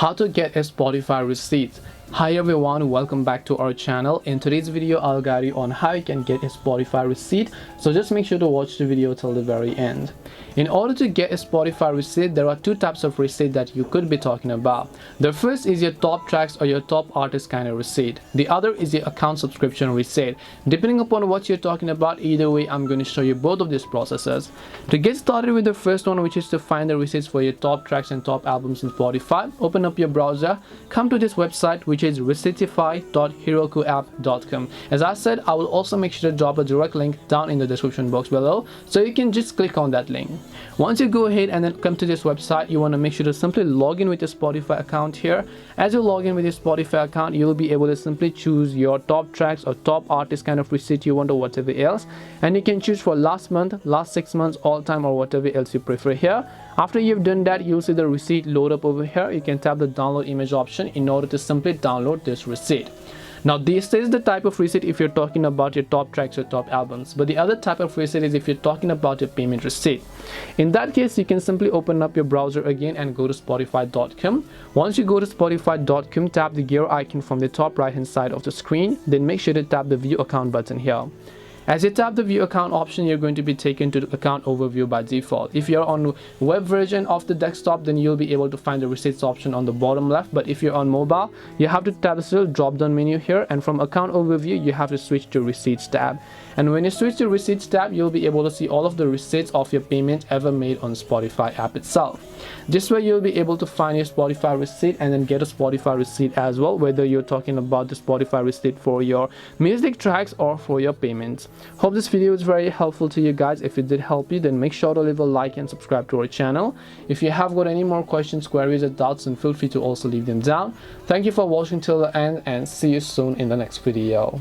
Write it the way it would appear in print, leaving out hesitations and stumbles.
how to get a Spotify receipt. Hi everyone, welcome back to our channel. In today's video I'll guide you on how you can get a Spotify receipt, so just make sure to watch the video till the very end. In order to get a Spotify receipt, there are two types of receipt that you could be talking about. The first is your top tracks or your top artist kind of receipt. The other is your account subscription receipt. Depending upon what you're talking about, either way I'm going to show you both of these processes. To get started with the first one, which is to find the receipts for your top tracks and top albums in Spotify, open up your browser, come to this website, which is receiptify.herokuapp.com. As I said, I will also make sure to drop a direct link down in the description box below, so you can just click on that link. Once you go ahead and then come to this website, you want to make sure to simply log in with your Spotify account here. As you log in with your Spotify account, you'll be able to simply choose your top tracks or top artist kind of receipt you want or whatever else, and you can choose for last month, last 6 months, all time, or whatever else you prefer here. After you've done that, you'll see the receipt load up over here. You can tap the download image option in order to simply download this receipt. Now this is the type of receipt if you're talking about your top tracks or top albums, but the other type of receipt is if you're talking about your payment receipt. In that case, you can simply open up your browser again and go to spotify.com. Once you go to spotify.com, tap the gear icon from the top right hand side of the screen, then make sure to tap the view account button here. As you tap the view account option, you're going to be taken to the account overview by default. If you're on web version of the desktop, then you'll be able to find the receipts option on the bottom left, but if you're on mobile, you have to tap this little drop down menu here, and from account overview you have to switch to receipts tab. And when you switch to receipts tab, you'll be able to see all of the receipts of your payment ever made on Spotify app itself. This way you'll be able to find your Spotify receipt and then get a Spotify receipt as well, whether you're talking about the Spotify receipt for your music tracks or for your payments. Hope this video is very helpful to you guys. If it did help you, then make sure to leave a like and subscribe to our channel. If you have got any more questions, queries, or doubts, then feel free to also leave them down. Thank you for watching till the end, and see you soon in the next video.